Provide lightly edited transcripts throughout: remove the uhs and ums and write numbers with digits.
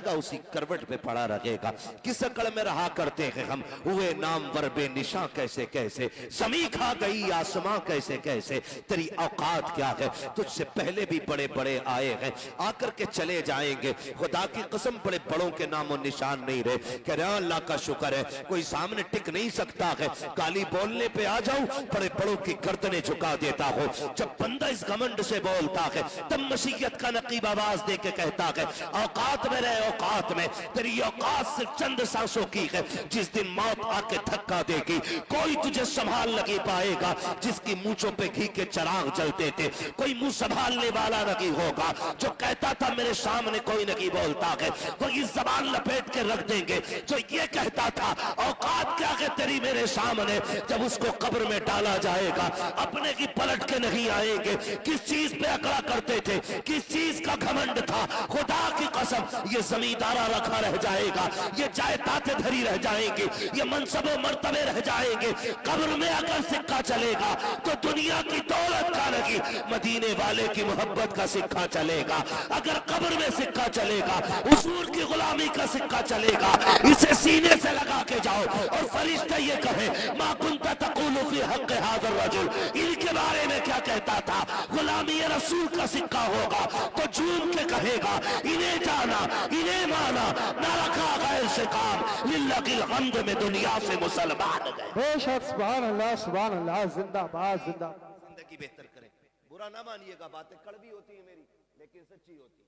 का उसी करवट पे पड़ा रहेगा। किस अकड़ में रहा करते हैं हम, हुए नामवर बेनिशां कैसे कैसे, ज़मीं खा गई आसमां कैसे कैसे, तेरी औकात क्या है, तुझसे पहले भी बड़े बड़े आए हैं, आकर के चले जाएंगे। खुदा की कसम बड़े बड़ों के नामो निशान नहीं रहे। कह रहे अल्लाह का शुक्र है कोई सामने टिक नहीं सकता है, गाली बोलने पे आ जाऊं बड़े बड़ों की गर्दनें झुका देता हो। जब बंदा इस घमंड से बोलता है तब मसीहत का नकीब आवाज दे के कहता है औकात में रहे, औकात में, तेरी औकात सिर्फ चंद सांसों की है। जिस दिन मौत आके धक्का देगी कोई तुझे संभाल नहीं पाएगा। जिसकी मूंछों पे घी के चिराग जलते थे कोई मुंह संभालने वाला नहीं होगा। जो कहता था मेरे सामने कोई नहीं बोलता है, कोई जबान लपेट के रख देंगे। जो ये कहता था औकात क्या है तेरी मेरे सामने, जब उसको कब्र में डाला जाएगा अपने की पलट के नहीं आएंगे। किस चीज पे अकड़ा करते थे, किस चीज का घमंड था, खुदा की कसम ये जमींदारा रखा रह जाएगा, ये जायदादें धरी रह जाएंगी, ये मनसबो मर्तबे रह जाएंगे। कब्र में अगर सिक्का चलेगा तो दुनिया की दौलत का नहीं, मदीने वाले की मोहब्बत का सिक्का चलेगा। अगर कब्र में सिक्का चलेगा हुजूर की गुलामी का सिक्का चलेगा। इसे सीने से लगा के जाओ और फरिश्ता ये कहे मा कुंता तक़ूलु फी हक़्क़ि हाज़ा रजुल, इनके बारे में क्या कहता था, गुलामी रसूल का सिक्का होगा तो झूम के कहेगा इन्हें जाना इन्हें माना, ना रखा गैर से काम, लिल्लाहिल हम्द में दुनिया से मुसलमान गए। बेशक सुभान अल्लाह, जिंदाबाद जिंदाबाद। जिंदगी बेहतर करें, बुरा ना मानिएगा, बातें कड़वी होती है मेरी लेकिन सच्ची होती है,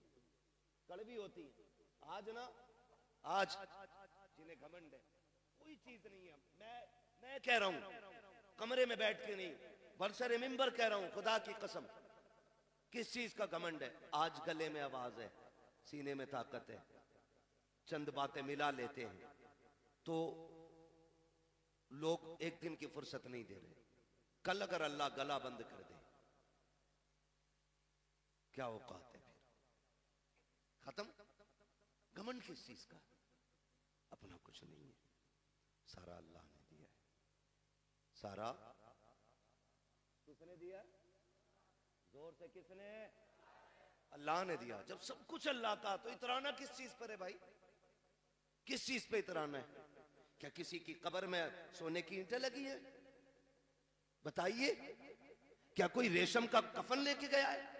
कड़वी होती है। आज जिन्हें घमंड है कोई चीज नहीं है, मैं कह रहा हूं कमरे में बैठ के नहीं, बरसरे मिंबर कह रहा हूं, खुदा की कसम किस चीज का घमंड है। आज गले में आवाज है, सीने में ताकत है, चंद बातें मिला लेते हैं तो लोग एक दिन की फुर्सत नहीं दे रहे। कल अगर अल्लाह गला बंद कर दे क्या औकात है फिर, खत्म। घमंड किस चीज का, अपना कुछ नहीं है, सारा अल्लाह ने दिया है। सारा किसने दिया, जोर से किसने, अल्लाह ने दिया। जब सब कुछ अल्लाह का तो इतराना किस चीज पर है भाई, किस चीज पे इतराना है। क्या किसी की कब्र में सोने की ईंटें लगी है, बताइए। क्या कोई रेशम का कफन लेके गया है।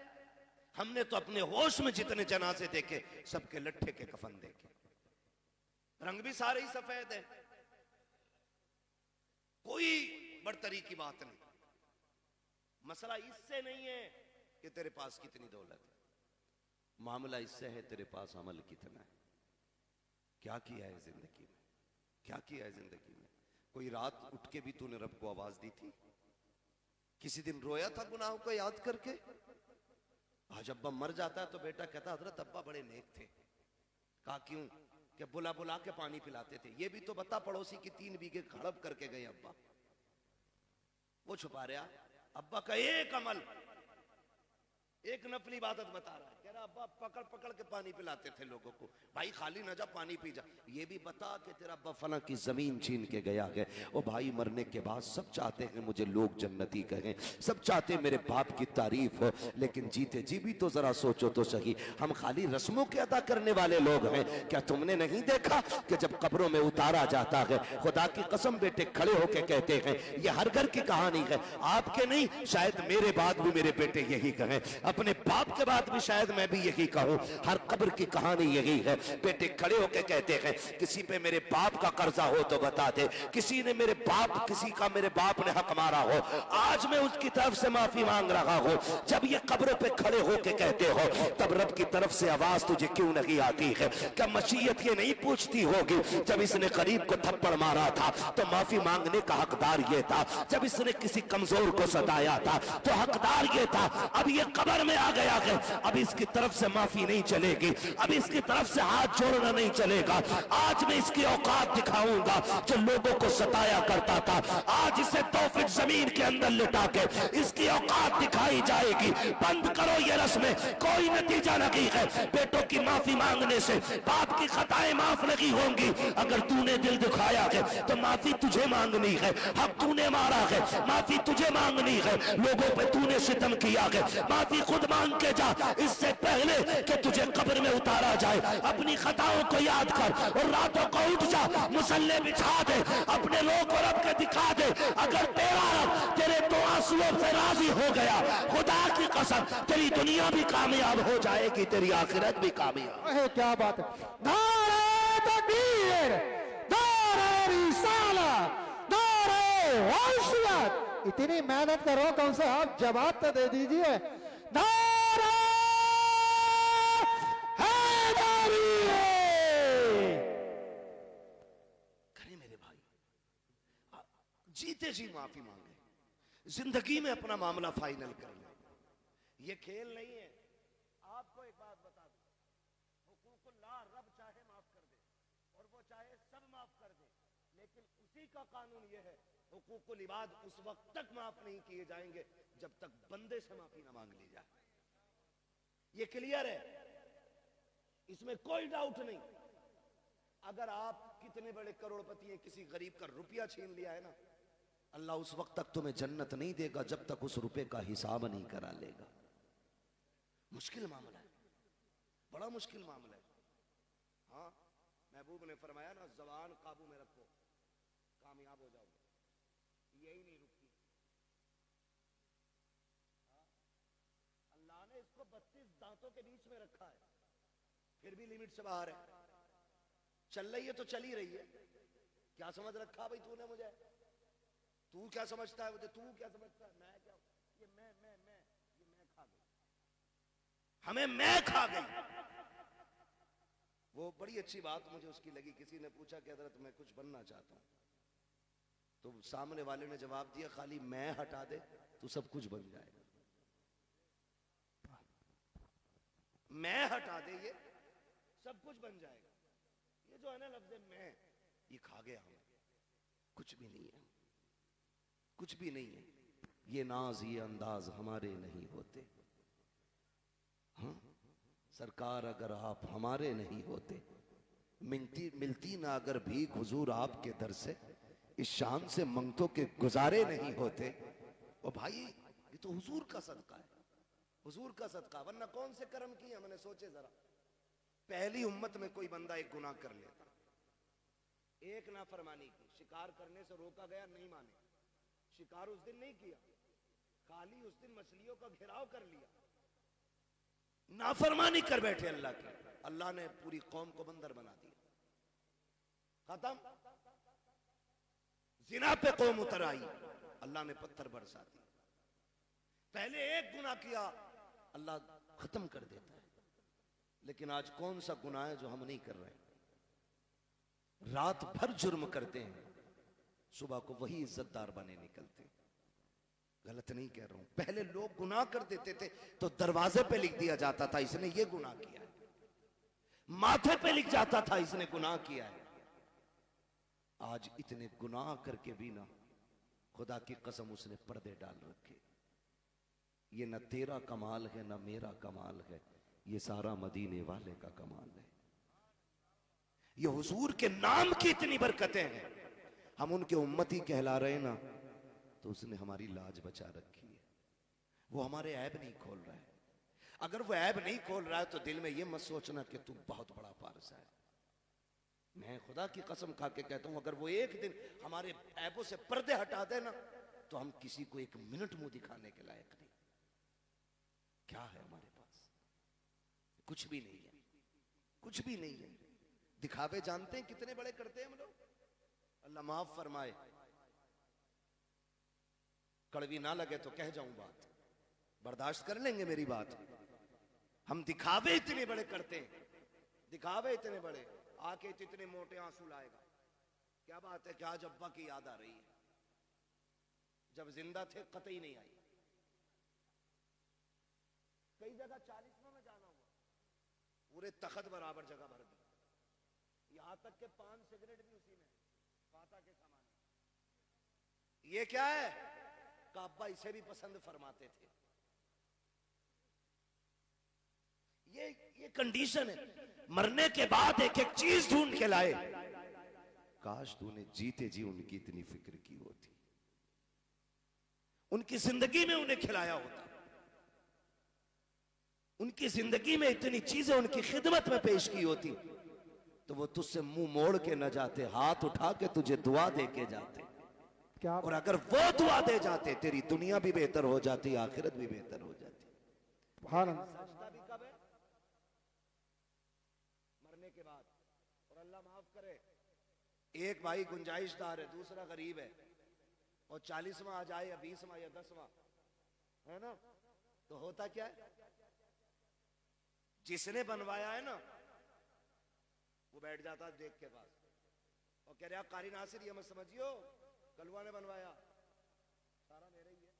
हमने तो अपने होश में जितने जनाजे देखे सबके लट्ठे के कफन देखे, रंग भी सारे ही सफेद है, कोई बड़तरी की बात नहीं। मसला इससे नहीं है कि तेरे पास कितनी दौलत है, मामला इससे है तेरे पास अमल कितना है, क्या किया है जिंदगी में, क्या किया है जिंदगी में। कोई रात उठ के भी तूने रब को आवाज दी थी, किसी दिन रोया था गुनाहों को याद करके। आज अब्बा मर जाता है तो बेटा कहता हजरत अब्बा बड़े नेक थे। कहा क्यों, कि बुला बुला के पानी पिलाते थे। ये भी तो बता, पड़ोसी की 3 बीघे हड़प करके गए अब्बा, वो छुपा रहा। अब्बा का एक अमल, एक नफली इबादत बता रहा है, कह रहा अब्बा पकड़ पकड़ के पानी पिलाते थे लोगों को। भाई खाली ना जा, पानी पी जा। ये भी बता कि तेरा अब्बा फला की जमीन छीन के गया है। ओ भाई, मरने के बाद सब चाहते हैं मुझे लोग जन्नती कहें, सब चाहते हैं मेरे बाप की तारीफ हो, लेकिन जीते जी भी तो जरा सोचो तो सही, हम खाली रस्मों के अदा करने वाले लोग हैं। क्या तुमने नहीं देखा कि जब कब्रों में उतारा जाता है, खुदा की कसम बेटे खड़े होके कहते हैं, ये हर घर की कहानी है, आपके नहीं, शायद मेरे बाद भी मेरे बेटे यही कहें, अपने बाप के बाद भी शायद मैं भी यही कहूं, हर कब्र की कहानी यही है। बेटे खड़े होकर कहते हैं, किसी पे मेरे बाप का कर्जा हो तो बता दे, किसी ने मेरे बाप, किसी का मेरे बाप ने हक मारा हो, आज मैं उसकी तरफ से माफी मांग रहा हूं। जब ये कब्रों पे खड़े होकर कहते हो तब रब की तरफ से आवाज तुझे क्यों नहीं आती है। क्या मशीयत ये नहीं पूछती होगी, जब इसने गरीब को थप्पड़ मारा था तो माफी मांगने का हकदार ये था, जब इसने किसी कमजोर को सताया था तो हकदार ये था। अब ये कब्र में आ गया है, अब इसकी तरफ से माफी नहीं चलेगी, अब इसकी तरफ से हाथ जोड़ना नहीं चलेगा। आज मैं इसकी औकात दिखाऊंगा जो लोगों को सताया करता था। आज इसे 2 फीट जमीन के अंदर लिटा के इसकी औकात दिखाई जाएगी। बंद करो ये रस्में, कोई नतीजा नहीं है। बेटों की माफी मांगने से बाप की खताएं माफ नहीं होंगी। अगर तूने दिल दुखाया है तो माफी तुझे मांगनी है, हक तूने मारा है माफी तुझे मांगनी है, लोगों पे तूने सितम किया है माफी खुद मांग के जा। इससे पहले कि तुझे कब्र में उतारा जाए अपनी खताओं को याद कर और रातों को उठ जा, मुसल्ले बिछा दे, अपने रोक और रब के दिखा दे। अगर तेरा रब तेरे दो आंसुओं से राजी हो गया, खुदा की कसम तेरी दुनिया भी कामयाब हो जाएगी, तेरी आखिरत भी कामयाब। क्या बात है। नारे तकबीर, नारे रिसाला, नारे वसीयत। इतनी मेहनत करो, कौन सा आप जवाब तो दे दीजिए। नारे हैदरी। करे मेरे भाई, जीते जी माफी मांगे, जिंदगी में अपना मामला फाइनल कर ले। ये खेल नहीं है। आपको एक बात बता दूं, हुकूकुल्लाह रब चाहे माफ कर दे और वो चाहे सब माफ कर दे, लेकिन उसी का कानून ये है, हुकूकुल इबाद उस वक्त तक माफ नहीं किए जाएंगे जब तक बंदे से माफी ना मांग ली जाए। ये क्लियर है, इसमें कोई डाउट नहीं। अगर आप कितने बड़े करोड़पति हैं, किसी गरीब का रुपया छीन लिया है ना, अल्लाह उस वक्त तक तुम्हें जन्नत नहीं देगा जब तक उस रुपए का हिसाब नहीं करा लेगा। मुश्किल मामला है, बड़ा मुश्किल मामला है। हाँ, महबूब ने फरमाया ना, ज़बान काबू में रखो, कामयाब हो जाओगे। यही नहीं रुकती। हाँ? अल्लाह ने इसको 32 दांतों के बीच में रखा है, फिर भी लिमिट से बाहर है। चल रही है तो चल ही रही है। क्या समझ रखा भाई तूने मुझे? तू क्या समझता है मुझे? तू क्या समझता है? मैं क्या? ये मैं खा गई, हमें मैं खा गई। वो बड़ी अच्छी बात मुझे उसकी लगी। किसी ने पूछा कि हज़रत मैं कुछ बनना चाहता हूं, तो सामने वाले ने जवाब दिया, खाली मैं हटा दे तो सब कुछ बन जाएगा। मैं हटा दे, ये सब कुछ बन जाएगा। ये जो है ना लफ्ज़ मैं, ये खा गया हमें। कुछ भी नहीं है, कुछ भी नहीं है। ये नाज ये अंदाज हमारे नहीं होते। हाँ सरकार, अगर आप हमारे नहीं होते, मिलती ना अगर भीख हुजूर आपके दर से, इस शान से मंगतों के गुजारे नहीं होते। ओ भाई, ये तो हुजूर का सदका है, हुजूर का सदका। वरना कौन से कर्म किए हमने? सोचे जरा, पहली उम्मत में कोई बंदा एक गुनाह कर लेता, एक नाफरमानी की, शिकार करने से रोका गया, नहीं माने, शिकार उस दिन नहीं किया, खाली उस दिन मछलियों का घेराव कर लिया, नाफरमानी कर बैठे अल्लाह की। अल्लाह ने पूरी कौम को बंदर बना दिया, खत्म। जिना पे कौम उतर आई, अल्लाह ने पत्थर बरसा दिए। पहले एक गुनाह किया, अल्लाह खत्म कर देता है। लेकिन आज कौन सा गुनाह है जो हम नहीं कर रहे? रात भर जुर्म करते हैं, सुबह को वही इज्जतदार बने निकलते। गलत नहीं कह रहा हूं। पहले लोग गुनाह कर देते थे तो दरवाजे पे लिख दिया जाता था, इसने ये गुनाह किया है, माथे पे लिख जाता था, इसने गुनाह किया है। आज इतने गुनाह करके भी ना, खुदा की कसम उसने पर्दे डाल रखे। ये न तेरा कमाल है न मेरा कमाल है, ये सारा मदीने वाले का कमाल है। ये हुजूर के नाम की इतनी बरकतें हैं, हम उनके उम्मती कहला रहे ना, तो उसने हमारी लाज बचा रखी है। वो हमारे ऐब नहीं खोल रहा है। अगर वो ऐब नहीं खोल रहा है तो दिल में ये मत सोचना कि तू बहुत बड़ा पारसा है। मैं खुदा की कसम खा के कहता हूं, अगर वो एक दिन हमारे ऐबों से पर्दे हटा दे ना, तो हम किसी को एक मिनट मुंह दिखाने के लायक नहीं। क्या है हमारे पास? कुछ भी नहीं है, कुछ भी नहीं है। दिखावे जानते हैं कितने बड़े करते हैं हम लोग। अल्लाह माफ फरमाए, कड़वी ना लगे तो कह जाऊं बात, बर्दाश्त कर लेंगे मेरी बात। हम दिखावे इतने बड़े करते हैं, दिखावे इतने बड़े, आके इतने मोटे आंसू लाएगा। क्या बात है कि आज अब्बा की याद आ रही है, जब जिंदा थे कतई नहीं आई। कई जगह 40वां में जाना हुआ, पूरे तखत बराबर जगह भर दी, यहां तक के पान सिगरेट भी उसी में, फाता के सामान। ये क्या है? का अब्बा इसे भी पसंद फरमाते थे। ये कंडीशन है। मरने के बाद एक एक चीज ढूंढ के लाए। काश तूने जीते जी उनकी इतनी फिक्र की होती, उनकी जिंदगी में उन्हें खिलाया होता। ان کی زندگی میں اتنی چیزیں ان کی خدمت میں پیش کی ہوتی تو وہ تجھ سے منہ موڑ کے نہ جاتے، ہاتھ اٹھا کے تجھے دعا دے کے جاتے. کیا اور اگر وہ دعا دے جاتے تیری دنیا بھی بہتر ہو جاتی، آخرت بھی بہتر ہو جاتی. سبحان اللہ. سجدہ بھی کب ہے؟ مرنے کے بعد. اور اللہ معاف کرے، ایک بھائی گنجائش دار ہے، دوسرا غریب ہے، اور 40واں آ جائے یا 20واں یا 10واں، ہے نا، تو ہوتا کیا ہے؟ جس نے بنوایا ہے نا وہ بیٹھ جاتا دیکھ کے پاس اور کہہ رہا قاری ناصر یہ مت سمجھیو کلوا نے بنوایا، سارا میرے ہی ہے،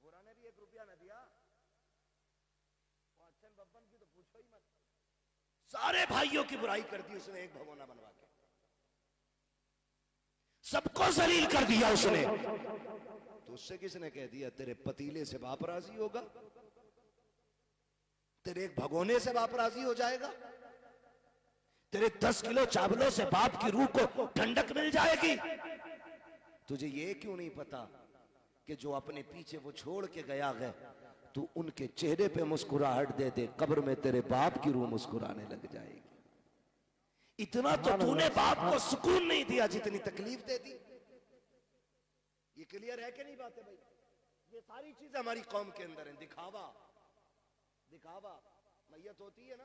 بھورا نے بھی 1 روپیہ نہ دیا، اور اچھن ببن کی تو پوچھو ہی مت. سارے بھائیوں کی برائی کر دی اس نے ایک بھگونا بنوا کے، سب کو ذلیل کر دیا اس نے. تو اس سے کس نے کہہ دیا تیرے پتیلے سے باپ راضی ہوگا؟ تیرے ایک بھگونے سے باپ راضی ہو جائے گا؟ تیرے 10 کلو چاولوں سے باپ کی روح کو ٹھنڈک مل جائے گی؟ تجھے یہ کیوں نہیں پتا کہ جو اپنے پیچھے وہ چھوڑ کے گیا ہے تو ان کے چہرے پہ مسکراہٹ دے دے، قبر میں تیرے باپ کی روح مسکرانے لگ جائے گی. اتنا تو نے باپ کو سکون نہیں دیا جتنی تکلیف دے دی. یہ کلیئر ہے کہ نہیں باتیں بھائی؟ یہ ساری چیزیں ہماری قوم کے اندر ہیں. دکھاوا دکھاوا. میت ہوتی ہے نا،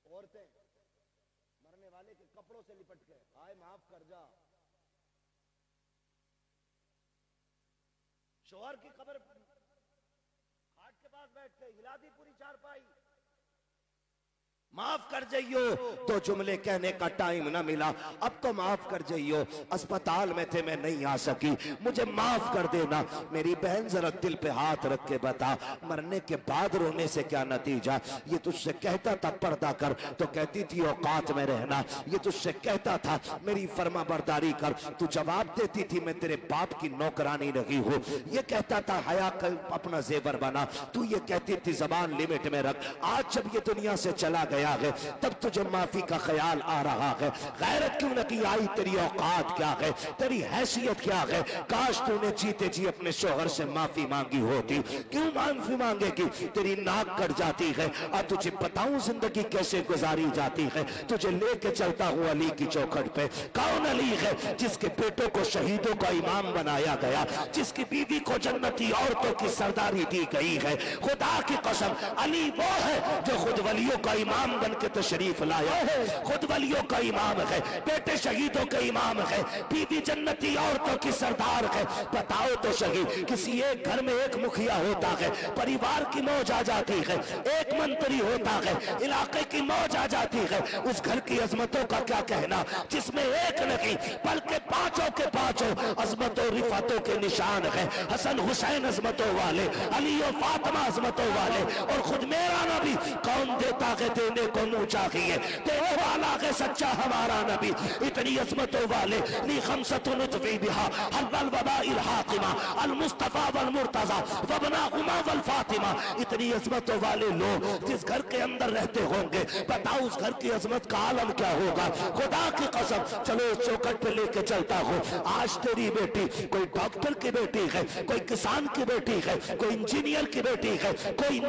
عورتیں مرنے والے کے کپڑوں سے لپٹ کے آئے معاف کر جا. شوہر کی قبر کھاٹ کے پاس بیٹھتے، ہلا دی پوری چارپائی، معاف کر جائیو. 2 جملے کہنے کا ٹائم نہ ملا، اب تو معاف کر جائیو، اسپتال میں تھے میں نہیں آ سکی، مجھے معاف کر دینا. میری بہن ذرا دل پہ ہاتھ رکھ کے بتا، مرنے کے بعد رونے سے کیا نتیجہ؟ یہ تجھ سے کہتا تھا پردہ کر تو کہتی تھی اوقات میں رہنا. یہ تجھ سے کہتا تھا میری فرما برداری کر تو جواب دیتی تھی میں تیرے باپ کی نوکرانی رہی ہوں. یہ کہتا تھا حیا کر اپنا زیور بنا، تو یہ کہتی تھی زبان لمٹ میں رکھ. آج جب یہ دنیا سے چلا گیا ہے تب تجھے معافی کا خیال آ رہا ہے. غیرت کیوں نہ کی آئی؟ تیری اوقات کیا ہے؟ تیری حیثیت کیا ہے؟ کاش تو نے جیتے جی اپنے شوہر سے معافی مانگی ہوتی. کیوں معافی مانگے گی؟ تیری ناک کٹ جاتی ہے. اور تجھے بتاؤں زندگی کیسے گزاری جاتی ہے. تجھے لے کے چلتا ہوں علی کی چوکھٹ پہ. کون علی ہے جس کے بیٹوں کو شہیدوں کا امام بنایا گیا، جس کی بیوی کو جنتی عورتوں کی سرداری دی گئی ہے؟ خدا کی قسم علی وہ ہے جو خود ولیوں کا امام بن کے تشریف لایا ہے. خود ولیوں کا امام ہے، بیٹے شہیدوں کے امام ہے، بیوی جنتی عورتوں کی سردار ہے. بتاؤ تو صحیح، کسی ایک گھر میں ایک مکھیا ہوتا ہے، پریوار کی موج آ جاتی ہے، ایک منتری ہوتا ہے، علاقے کی موج آ جاتی ہے. اس گھر کی عظمتوں کا کیا کہنا جس میں ایک نہیں بلکہ 5 کے 5 عظمت و رفعتوں کے نشان ہے. حسن حسین عظمتوں والے، علی و فاطمہ عظمتوں والے، اور خود میرا نبی کون دیتا ہے دینے کو منہ چاہیے، دینے والا ہے سچا ہمارا نبی. اتنی عظمتوں والے لی خمسۃ نطفی بہا حل الوباء الحاقمہ المصطفیٰ والمرتضیٰ وابناہما والفاطمہ. اتنی عظمتوں والے لوگ جس گھر کے اندر رہتے ہوں گے، بتاؤ اس گھر کی عظمت کا عالم کیا ہوگا. خدا کی قسم چلو اس چوکٹ پہ لے کے چلتا ہوں. آج تیری بیٹی کوئی ڈاکٹر کی بیٹی ہے، کوئی کسان کی بیٹی ہے، کوئی انجینئر کی بیٹی ہے، کوئی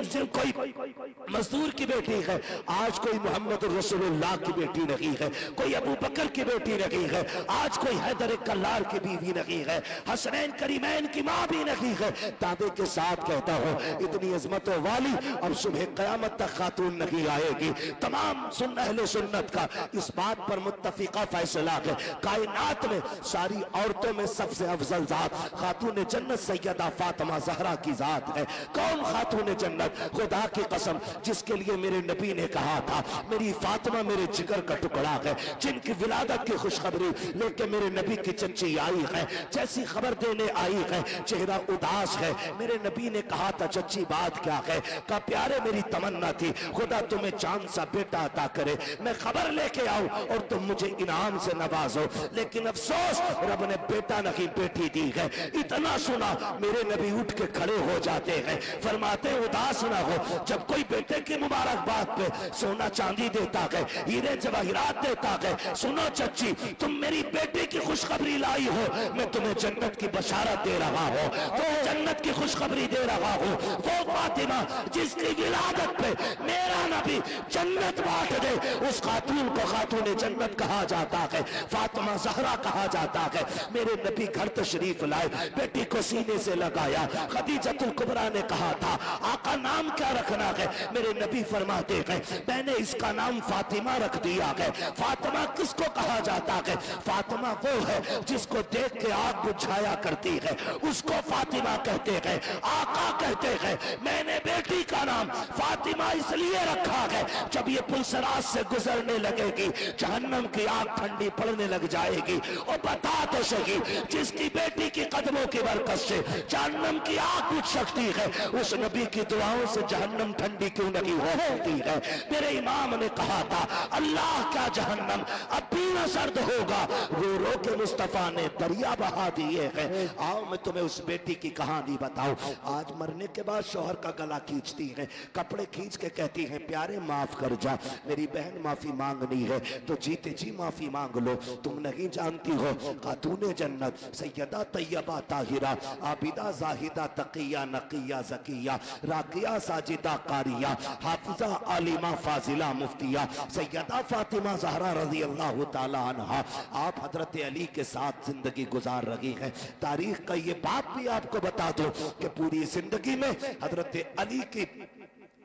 مزدور کی بیٹی ہے. آج کوئی محمد رسول اللہ کی بیٹی نہیں ہے، کوئی ابو بکر کی بیٹی نہیں ہے، آج کوئی حیدر کلار کی بیوی نہیں ہے، حسنین کریمین کی ماں بھی نہیں ہے. دعوے کے ساتھ کہتا ہوں اتنی عظمتوں والی اب صبح قیامت تک خاتون نہیں آئے گی. تمام اہل سنت کا اس بات پر متفقہ فیصلہ ہے، کائنات میں ساری عورتوں میں سب سے افضل ذات خاتون جنت سیدہ فاطمہ زہرا کی ذات ہے. کون خاتون جنت؟ خدا کی قسم جس کے لیے میرے نبی نے کہا تھا میری فاطمہ میرے جگر کا ٹکڑا ہے، جن کی ولادت کی خوشخبری لے کے میرے نبی کی چچی آئی ہے، جیسی خبر دینے آئی ہے چہرہ اداس ہے. میرے نبی نے کہا تھا چچی بات کیا ہے؟ کہا پیارے میری تمنا تھی خدا تمہیں چاند سا بیٹا عطا کرے، میں خبر لے کے آؤں اور تم مجھے انعام سے نوازو، لیکن افسوس رب نے بیٹا نہیں بیٹی دی ہے. اتنا سنا میرے نبی اٹھ کے کھڑے ہو جاتے ہیں، فرماتے اداس نہ ہو. جب کوئی بیٹے کی مبارک بات پہ सोना चांदी देता है, हीरे जवाहिरात देता है। सुनो चच्ची, तुम मेरी बेटे की खुशखबरी लाई हो, मैं तुम्हें जन्नत की बशारत दे रहा हूँ, तुम्हें जन्नत की खुशखबरी दे रहा हूँ। वो फातिमा जिसकी विलादत पे मेरा नबी जन्नत बांट दे, उस खातून को खातून जन्नत कहा जाता है, फातिमा ज़हरा कहा जाता है। मेरे नबी घर तशरीफ लाए, बेटी को सीने से लगाया। खदीजतुल कुबरा ने कहा था, आका नाम क्या रखना है? मेरे नबी फरमाते हैं, मैंने इसका नाम फातिमा रख दिया है। फातिमा किसको कहा जाता है? फातिमा वो है जिसको देख के आग बुझाया करती है, उसको फातिमा कहते हैं। आका कहते हैं, मैंने बेटी का नाम फातिमा इसलिए रखा है, जब ये पुलसराज से गुजरने लगेगी, जहन्नम की आग ठंडी पड़ने लग जाएगी। और बता तो सही, जिसकी बेटी की कदमों की बरकत से जहन्नम की आग बुझ सकती है, उस नबी की दुआओं से जहन्नम ठंडी क्यों नहीं हो सकती है? मेरे इमाम ने कहा था, अल्लाह का जहन्नम अब भी न सर्द होगा, रो रो के मुस्तफा ने दरिया बहा दिए हैं। आओ मैं तुम्हें उस बेटी की कहानी बताऊं। आज मरने के बाद शौहर का गला खींचती है, कपड़े खींच के कहती है, प्यारे माफ कर जा, मेरी बहन माफी मांगनी है तो जीते जी माफी मांग लो। तुम नहीं जानती हो, खातूने जन्नत सैयदा तैयबा ताहिरा आबिदा जाहिदा तकिया नकिया जकिया राकिया साजिदा कारिया हाफिजा आलिमा फाजिला मुफ्तिया सैयदा फातिमा ज़हरा रज़ी अल्लाह ताला अन्हा, आप हजरत अली के साथ जिंदगी गुजार रही हैं। तारीख का ये बात भी आपको बता दो कि पूरी जिंदगी में हजरत अली की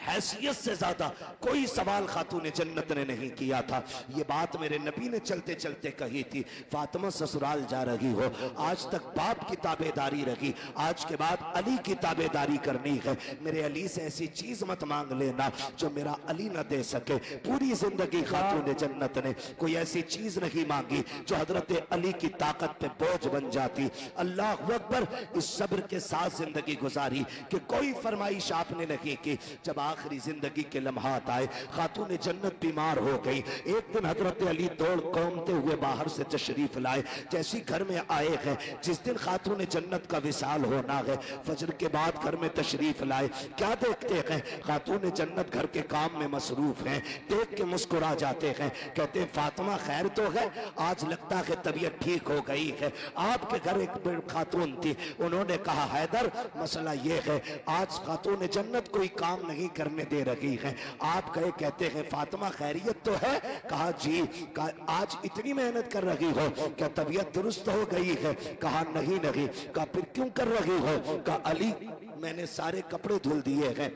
हैसियत से ज्यादा कोई सवाल खातून जन्नत ने नहीं किया था। ये बात मेरे नबी ने चलते चलते कही थी, फातिमा ससुराल जा रही हो, आज तक बाप की ताबेदारी रही, आज के बाद अली की ताबेदारी करनी है। मेरे अली से ऐसी चीज मत मांग लेना जो मेरा अली न दे सके। पूरी जिंदगी खातून जन्नत ने कोई ऐसी चीज नहीं मांगी जो हजरत अली की ताकत पे बोझ बन जाती। अल्लाह अकबर, इस सब्र के साथ जिंदगी गुजारी कि कोई फरमाइश आपने नहीं की। जब आखिरी जिंदगी के लम्हात आए, खातून जन्नत बीमार हो गई। एक दिन हजरत अली दौड़ कौमते हुए बाहर से तशरीफ लाए। जैसी घर में आए हैं, जिस दिन खातून जन्नत का विसाल होना है, फजर के बाद घर में तशरीफ लाए, क्या देखते हैं? खातून जन्नत घर के काम में मसरूफ हैं। देख के मुस्कुरा जाते हैं, कहते हैं, फातिमा खैर तो है? आज लगता है तबीयत ठीक हो गई है। आपके घर एक खातून थी, उन्होंने कहा, हैदर मसला ये है, आज खातून जन्नत कोई काम नहीं करने दे रही है। आप गए, कहते हैं, फातिमा खैरियत तो है? कहा जी। कहा आज इतनी मेहनत कर रही हो, क्या तबीयत दुरुस्त हो गई है? कहा नहीं नहीं। कहा फिर क्यों कर रही हो? कहा अली, मैंने सारे कपड़े धुल दिए हैं,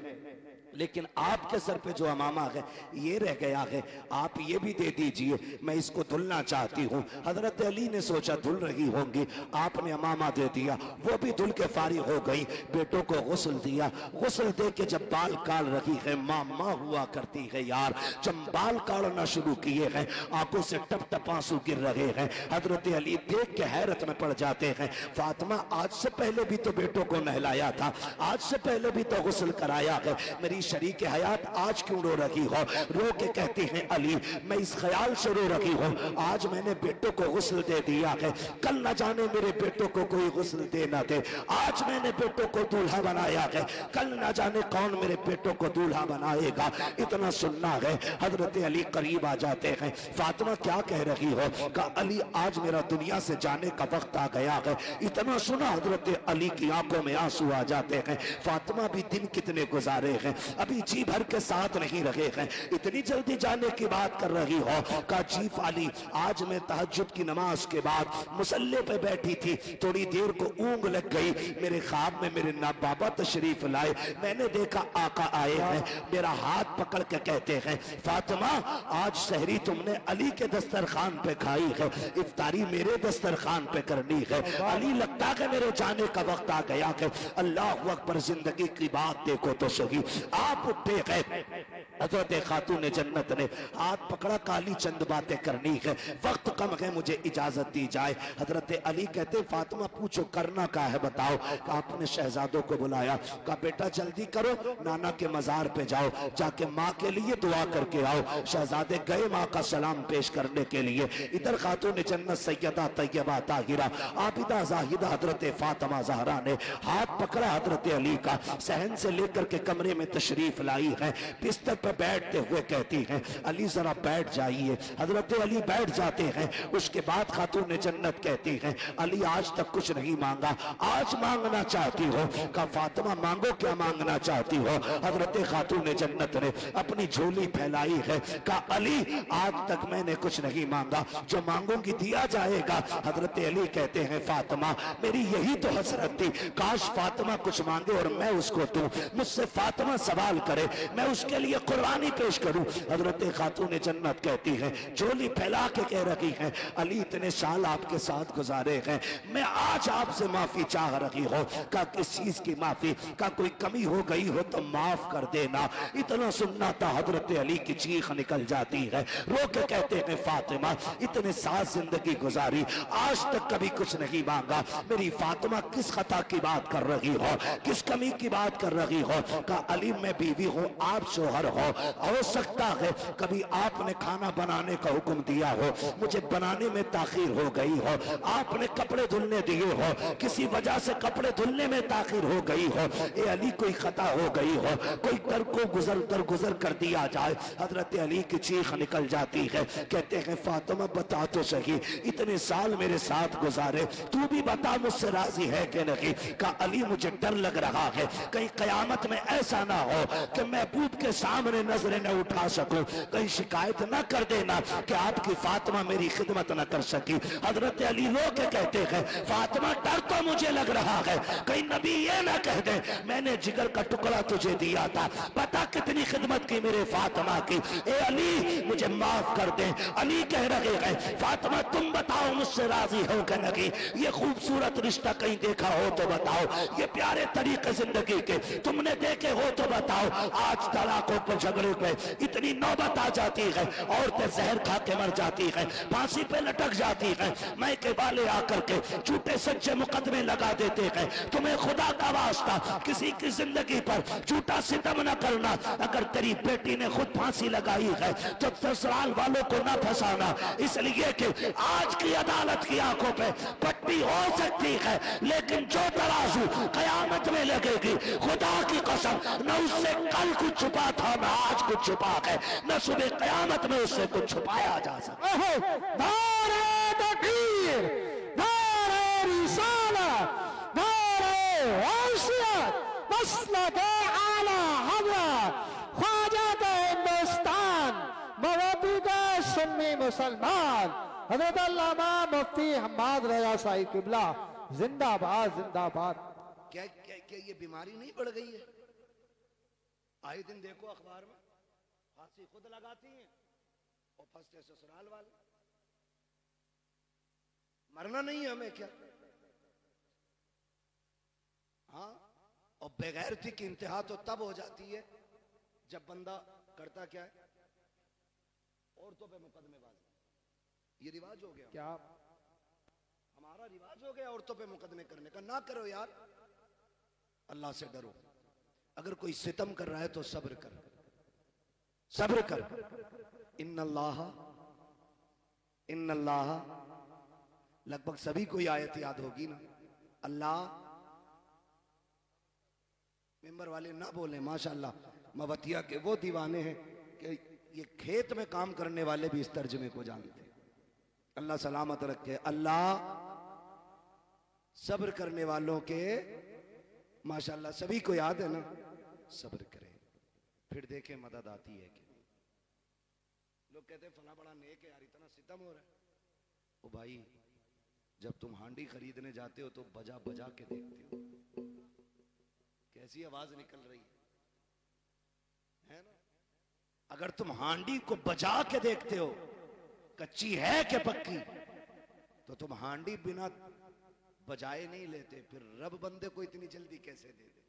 लेकिन आपके सर पे जो अमामा है ये रह गया है, आप ये भी दे दीजिए, मैं इसको धुलना चाहती हूँ। हजरत अली ने सोचा धुल रही होंगी, आपने अमामा दे दिया, वो भी धुल के फारिग हो गई। बेटों को गुस्ल दिया, गुस्ल दे के जब बाल काट रही है, माँ हुआ करती है यार, जब बाल काटना शुरू किए हैं, आंखों से टप टप आंसू गिर रहे हैं। हजरत अली देख के हैरत में पड़ जाते हैं, फातिमा आज से पहले भी तो बेटों को नहलाया था, आज से पहले भी तो गुस्ल कराया है, मेरी शरीक हयात आज क्यों रो रही हो? रो के कहती हैं, अली मैं इस ख्याल से रो रही हूँ, आज मैंने बेटों को गुस्ल दे दिया है, कल न जाने मेरे बेटों को कोई गुस्ल दे ना दे। आज मैंने बेटों को दूल्हा बनाया है, कल न जाने कौन मेरे बेटों को दूल्हा बनाएगा। इतना सुनना है। हजरत अली करीब आ जाते हैं, फातिमा क्या कह रही हो? कहा अली आज मेरा दुनिया से जाने का वक्त आ गया है। इतना सुना हजरत अली की आंखों में आंसू आ जाते हैं। फातिमा भी दिन कितने गुजारे हैं, अभी जी भर के साथ नहीं रहे हैं, इतनी जल्दी जाने की बात कर रही हो? कहा जी फाली, आज मैं तहज्जुद की नमाज के बाद मुसल्ले पे बैठी थी, थोड़ी देर को ऊँग लग गई, मेरे ख्वाब में मेरे ना बाबा तशरीफ लाए, मैंने देखा आका आए हैं, मेरा हाथ पकड़ के कहते हैं, फातिमा आज सहरी तुमने अली के दस्तरखान पे खाई है, इफ्तारी मेरे दस्तरखान पे करनी है। अली लगता है मेरे जाने का वक्त आ गया है। अल्लाह अकबर, जिंदगी की बात देखो तो सही। आप उठे गए, हजरत खातून जन्नत ने हाथ पकड़ा, काली चंद बातें करनी है, वक्त कम है, मुझे इजाजत दी जाए। हजरत अली कहते, फातिमा पूछो करना क्या है बताओ। आपने शहजादों को बुलाया, कहा बेटा जल्दी करो, नाना के मजार पे जाओ, जाके माँ के लिए दुआ करके आओ। शहजादे गए माँ का सलाम पेश करने के लिए। इधर खातून जन्नत सैयदा तैयबा ताहिरा आबिदा जाहिदा हजरत फातिमा ज़हरा ने हाथ पकड़ा हजरत अली का, सहन से लेकर के कमरे में तशरीफ लाई है, बिस्तर پہ بیٹھتے ہوئے کہتی ہیں علی ذرا بیٹھ جائیے. حضرت علی بیٹھ جاتے ہیں. اس کے بعد خاتون جنت کہتی ہیں علی آج تک کچھ نہیں مانگا, آج مانگنا چاہتی ہو؟ کہا فاطمہ مانگو, کیا مانگنا چاہتی ہو؟ حضرت خاتون جنت نے اپنی جھولی پھیلائی ہے. کہا علی آج تک میں نے کچھ نہیں مانگا, جو مانگوں گی دیا جائے گا. حضرت علی کہتے ہیں فاطمہ میری یہی تو حسرت تھی, کاش فاطمہ کچھ مانگے اور میں اس کو دوں, مجھ سے فاطمہ سوال کرے میں اس کے لیے قربانی پیش کروں. حضرت خاتون جنت کہتی ہیں جھولی پھیلا کے کہہ رہی ہیں علی اتنے سال آپ کے ساتھ گزارے ہیں, میں آج آپ سے معافی چاہ رہی ہوں. کہا کس چیز کی معافی؟ کہا کوئی کمی ہو گئی ہو تو معاف کر دینا. اتنا سننا تھا حضرت علی کی چیخ نکل جاتی ہے, رو کے کہتے ہیں فاطمہ اتنے سال زندگی گزاری, آج تک کبھی کچھ نہیں مانگا, میری فاطمہ کس خطا کی بات کر رہی ہو, کس کمی کی بات کر رہی ہو؟ کہا علی میں بیوی ہوں, آپ شوہر ہو سکتا ہے کبھی آپ نے کھانا بنانے کا حکم دیا ہو, مجھے بنانے میں تاخیر ہو گئی ہو, آپ نے کپڑے دھلنے دیے ہو, کسی وجہ سے کپڑے دھلنے میں تاخیر ہو گئی ہو, اے علی کوئی خطا ہو گئی ہو, کوئی در کو گزر کر دیا جائے. حضرت علی کی چیخ نکل جاتی ہے, کہتے ہیں فاطمہ بتا تو صحیح, اتنے سال میرے ساتھ گزارے, تو بھی بتا مجھ سے راضی ہے کہ نہیں؟ کہا علی مجھے ڈر لگ رہا ہے کہیں قیامت میں ایسا نہ ہو کہ محبوب کے سامنے نظریں نہ اٹھا سکوں, کہیں شکایت نہ کر دینا کہ آپ کی فاطمہ میری خدمت نہ کر سکی. حضرت علی رو کے کہتے ہیں فاطمہ ڈر تو مجھے لگ رہا ہے کہیں نبی یہ نہ کہہ دے میں نے جگر کا ٹکڑا تجھے دیا تھا, پتہ کتنی خدمت کی میرے فاطمہ کی, اے علی مجھے معاف کر دیں. علی کہہ رہے ہیں فاطمہ تم بتاؤ مجھ سے راضی ہو کہ نہیں, یہ خوبصورت رشتہ کہیں دیکھا ہو تو بتاؤ, یہ پیارے طریقے زندگی کے تم نے دیکھے ہو تو بتاؤ. آج طلاقوں پر جھگڑے پہ اتنی نوبت آ جاتی ہے, عورتیں زہر کھا کے مر جاتی ہیں, پھانسی پہ لٹک جاتی ہیں, مائکے والے آ کر کے جھوٹے سچے مقدمے لگا دیتے ہیں. تمہیں خدا کا واسطہ کسی کی زندگی پر جھوٹا ستم نہ کرنا, اگر تیری بیٹی نے خود پھانسی لگائی ہے تو سسرال والوں کو نہ پھنسانا, اس لیے کہ آج کی عدالت کی آنکھوں پہ پٹی ہو سکتی ہے لیکن جو ترازو قیامت میں لگے گی خدا کی قسم نہ اس سے کل کچھ چھپا تھا نہ آج کچھ چھپا ہے, نہ صبح قیامت میں اس سے کچھ چھپایا جا سکتا. نعرہ تکبیر, نعرہ رسالت, نعرہ غوثیت, مسلک اعلی حضرت خواجہ ہندوستان موجودہ سنی مسلمان حضرت علامہ مفتی حماد رضا صاحب قبلہ زندہ باد زندہ باد. کیا یہ بیماری نہیں بڑھ گئی ہے؟ آئے دن دیکھو اخبار میں پھانسی خود لگاتی ہیں اور پھنستے سسرال والے. مرنا نہیں ہے ہمیں کیا؟ ہاں, اور بغیرتی کی انتہا تو تب ہو جاتی ہے جب بندہ کرتا کیا ہے, عورتوں پہ مقدمے بازی. یہ رواج ہو گیا, کیا ہمارا رواج ہو گیا عورتوں پہ مقدمے کرنے کا. نہ کرو یار, اللہ سے ڈرو. اگر کوئی ستم کر رہا ہے تو صبر کر, صبر کر. ان اللہ لگ بھگ سبھی کو یہ آیت یاد ہوگی نا, اللہ ممبر والے نہ بولیں ماشاءاللہ, موتیا کے وہ دیوانے ہیں کہ یہ کھیت میں کام کرنے والے بھی اس ترجمے کو جانتے ہیں. اللہ سلامت رکھے. اللہ صبر کرنے والوں کے ماشاءاللہ سبھی کو یاد ہے نا, صبر کرے پھر دیکھیں مدد آتی ہے کہ لوگ کہتے ہیں فلاں بڑا نیک ہے یار, اتنا ستم ہو رہا ہے. او بھائی جب تم ہانڈی خریدنے جاتے ہو تو بجا بجا کے دیکھتے ہو کیسی آواز نکل رہی ہے نا. اگر تم ہانڈی کو بجا کے دیکھتے ہو کچی ہے کہ پکی, تو تم ہانڈی بنا بجائے نہیں لیتے, پھر رب بندے کو اتنی جلدی کیسے دے دے,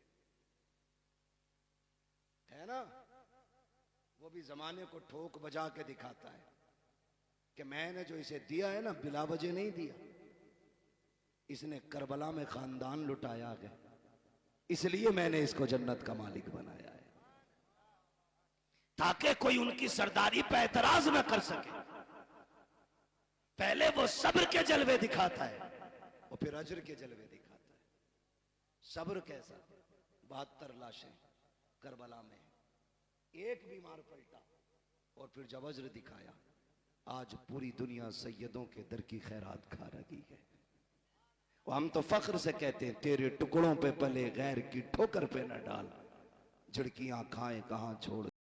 ہے نا. وہ بھی زمانے کو ٹھوک بجا کے دکھاتا ہے کہ میں نے جو اسے دیا ہے نا بلا وجہ نہیں دیا, اس نے کربلا میں خاندان لٹایا ہے, اس لیے میں نے اس کو جنت کا مالک بنایا ہے تاکہ کوئی ان کی سرداری پہ اعتراض نہ کر سکے. پہلے وہ صبر کے جلوے دکھاتا ہے اور پھر اجر کے جلوے دکھاتا ہے. صبر کیسا؟ 72 لاشیں کربلا میں, ایک بیمار پلٹا اور پھر جب عذر دکھایا، آج پوری دنیا سیدوں کے در کی خیرات کھا رہی ہے. ہم تو فخر سے کہتے ہیں تیرے ٹکڑوں پہ پلے غیر کی ٹھوکر پہ نہ ڈال، جھڑکیاں کھائیں کہاں چھوڑ